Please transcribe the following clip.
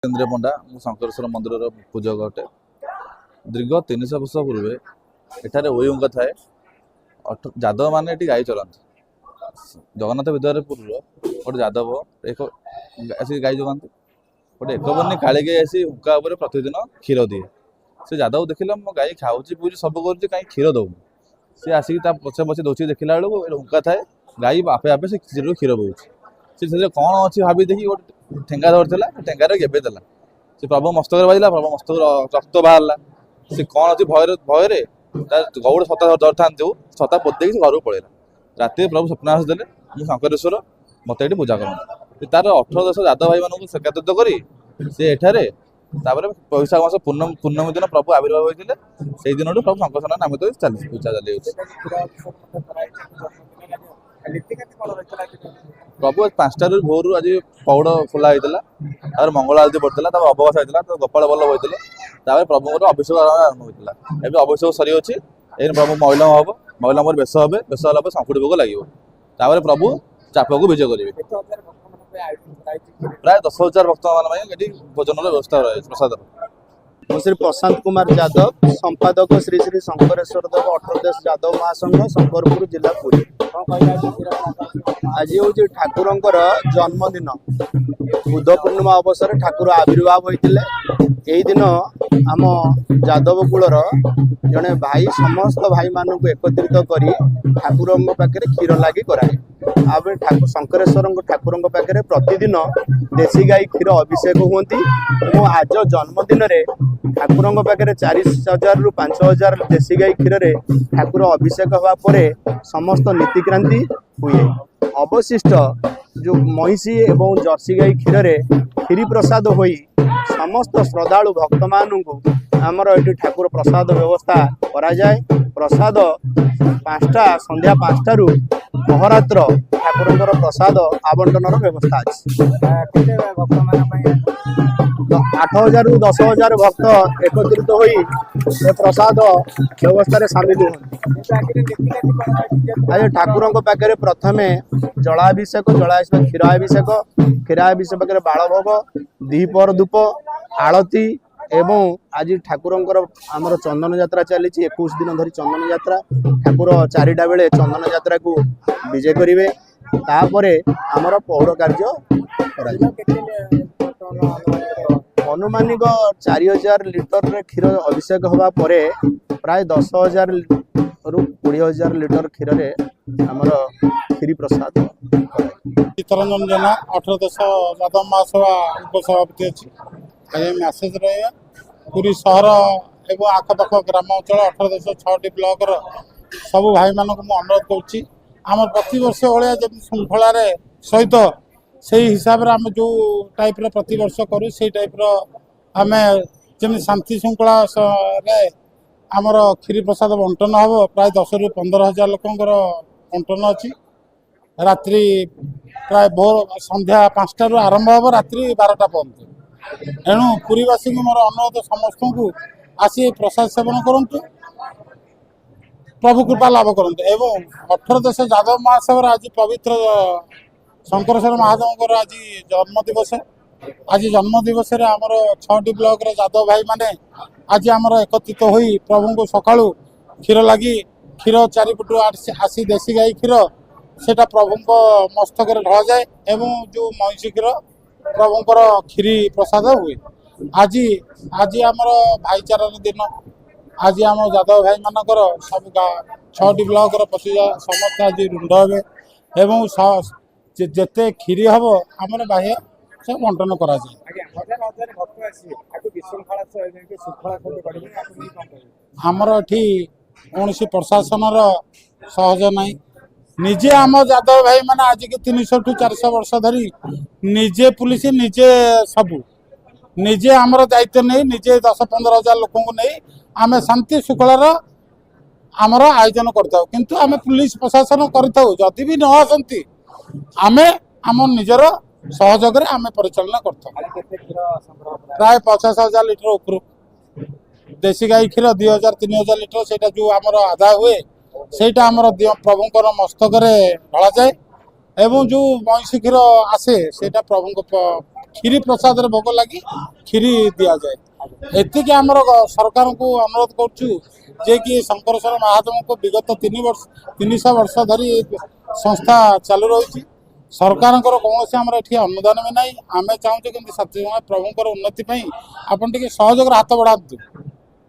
केन्द्रीय पंडा मु शंकरेश्वर मंदिर पूजक अटे। दीर्घ 300 वर्ष पूर्वे एठारे ओयुंग थाए। यादव मैंने गाई चलाते जगन्नाथ विद्यापुर गोटे यादव एक आसिक गाई जगाते गोटे एकबर्णी काली गाई आसी हुक्का उपर प्रतिदिन क्षीर दिए। से यादव देखिला मो गाई खाऊँ पूरी सब कर कहीं क्षीर दौनी सी आसिक पचे पचे दौर देखला बेलू हुक्का थाए गाई आपे आपे से क्षीर बोच से कौन अच्छी भाभी देखी गोटे ठेंगा धरला ठेंगार गेबे देला से प्रभु मस्तक बाजिला प्रभु मस्तक रक्त बाहर से कौन अच्छी भय भय गौड़ छता धर था जो छता पोते घर पलैला राति प्रभु स्वप्न आस देले मु शंकरेश्वर मत ये पूजा कर तार 18 यादव भाई मानक एकत्रित करी सी एठारे पैसा मास पूर्णमी दिन प्रभु आविर्भाव होते से दिन प्रभु शंकरस्वर नामित पूजा चली प्रभु 5 भोर आज पौड़ खोला होता और मंगल आरती पड़ता अवकाश होता तो गोपाल बल्लभ होता प्रभु अभिषेक आरंभ होता है अभिषेक सरी अच्छी प्रभु महिला हम महिला बेश हे बेश है शंकुटी भोग लगे प्रभु चाप को विजय करेंगे। प्राय 10,000 भक्त मान भोजन व्यवस्था रहे प्रसाद। श्री प्रशांत कुमार यादव संपादक श्री श्री शंकरेश्वर देव 18 यादव महासंघ शंकरपुर जिला पुरी। आज हूँ ठाकुर जन्मदिन बुध पूर्णिमा अवसर ठाकुर आविर्भाव होते यही दिन आम यादव कूलर जड़े भाई समस्त भाई मानक एकत्रित कर ठाकुर पाखे क्षीर लगी कराए ठाकुर शंकरेश्वर ठाकुर पाखे प्रतिदिन देशी गाई क्षीर अभिषेक होती आज जन्मदिन ठाकुर पाखे 4,000 रु 5,000 देशी गाई क्षीर ठाकुर अभिषेक हवा पर समस्त नीतिक्रांति हुए। अवशिष्ट जो महिषी एवं जर्सी गाई क्षीर क्षीरी प्रसाद होई समस्त श्रद्धालु भक्त मानू आमर ये ठाकुर प्रसाद व्यवस्था करा जाए। प्रसाद 5टा संध्या 5टा रु अहरात्र ठाकुर प्रसाद आवंटन व्यवस्था अच्छी। 8,000 रु 10,000 भक्त एकत्रित होई प्रसाद व्यवस्था सामिल आज ठाकुर पाखे प्रथम जलाभिषेक क्षीराभिषेक पाखे बालभोग दीपर धूप आलती एवं आज ठाकुर आमर चंदन यात्रा चली 21 दिन धरी चंदन यात्रा ठाकुर 4टा बेले चंदन यात्रा को विजय करेंगे तापर आमर पौड़ कार्य अनुमानिक 4,000 लिटर क्षीर अभिषेक हवा पर प्राय 10,000 रु 20,000 लिटर क्षीर आमर क्षीरी प्रसाद चित्तरंजन जेना 18 यादव महासभा उपसभापति अच्छी मैसेज रहा पूरी सहर एवं आखपाख ग्राम अंचल 18 6टी ब्लॉक सबू भाई मानक अनुरोध करुँच प्रति वर्ष भाया जब श्रृंखला सहित से हिसाब से आम जो टाइप प्रति वर्ष करूँ से टाइप आम जमी शांति श्रृंखला आमर क्षीरी प्रसाद बंटन हम प्राय 10 रु 15,000 लोकंर बंटन अच्छी रात्रि प्राय भोर संध्या 5टा रु आरंभ हम रात्रि 12टा पर्यंत एणु पुरीवासी को मोर अनुरोध समस्त को आसी प्रसाद सेवन करूँ प्रभु कृपा लाभ करूँ एवं 18 यादव महासभा आज पवित्र शंकरेश्वर महादेव आज जन्मदिवस आज जन्मदिवस आमर 6टी ब्लॉक यादव भाई माने आज आमर एकत्रित होई प्रभु को सकाळु क्षीर लगी क्षीर 4 फुटू आसी देशी गाई क्षीर सेटा प्रभु मस्तक ढला जाए एवं जो महिषी क्षीर प्रभुंर क्षीरी प्रसाद हुए। आज आज आमर भाईचारार दिन आज आम यादव भाई मानकर सब 6टी ब्लॉक प्रति समस्त आज रुंड हे एवं जेते क्षीरी हम आमर बाह्य से बंटन करा आमर एठी कौन प्रशासन सहज नहीं निजे आम यादव भाई माने आज के 300 टू 400 वर्ष धरी निजे पुलिस निजे सबू निजे आमर दायित्व नहीं निजे 10-15,000 लोक नहीं आम शांति शुक्लार आमर आयोजन करता किंतु आम पुलिस प्रशासन करदी भी न आसती आमे आम निजर सहयोग आम परिचालना करता प्राय 50,000 लिटर ऊपर देशी गाई क्षीर 2,000-3,000 लिटर से जो आमर आधा हुए सेटा आमर प्रभुंर मस्तक ढला जाए एवं जो महिषी क्षीर आसे सेटा प्रभु କ୍ଷୀରି ପ୍ରସାଦରେ ଭୋଗ ଲାଗି କ୍ଷୀରି ଦିଆଯାଏ। ଏତିକି ଆମର ସରକାରଙ୍କୁ ଅନୁରୋଧ କରୁଛୁ ଯେ କି ଶଙ୍କରେଶ୍ୱର ମହାଦେବଙ୍କୁ ବିଗତ 300 ବର୍ଷ ଧରି ସଂସ୍ଥା ଚାଲୁ ରହିଛି। ସରକାରଙ୍କର କୌଣସି ଆମର ଏଠି ଅନୁଦାନ ବି ନାହିଁ। ଆମେ ଚାହୁଁଛୁ କିନ୍ତୁ ସତ୍ୟନାରାୟଣ ପ୍ରଭୁଙ୍କର ଉନ୍ନତି ପାଇଁ ଆପଣ ଟିକେ ସହଯୋଗର ହାତ ବଢ଼ାନ୍ତୁ।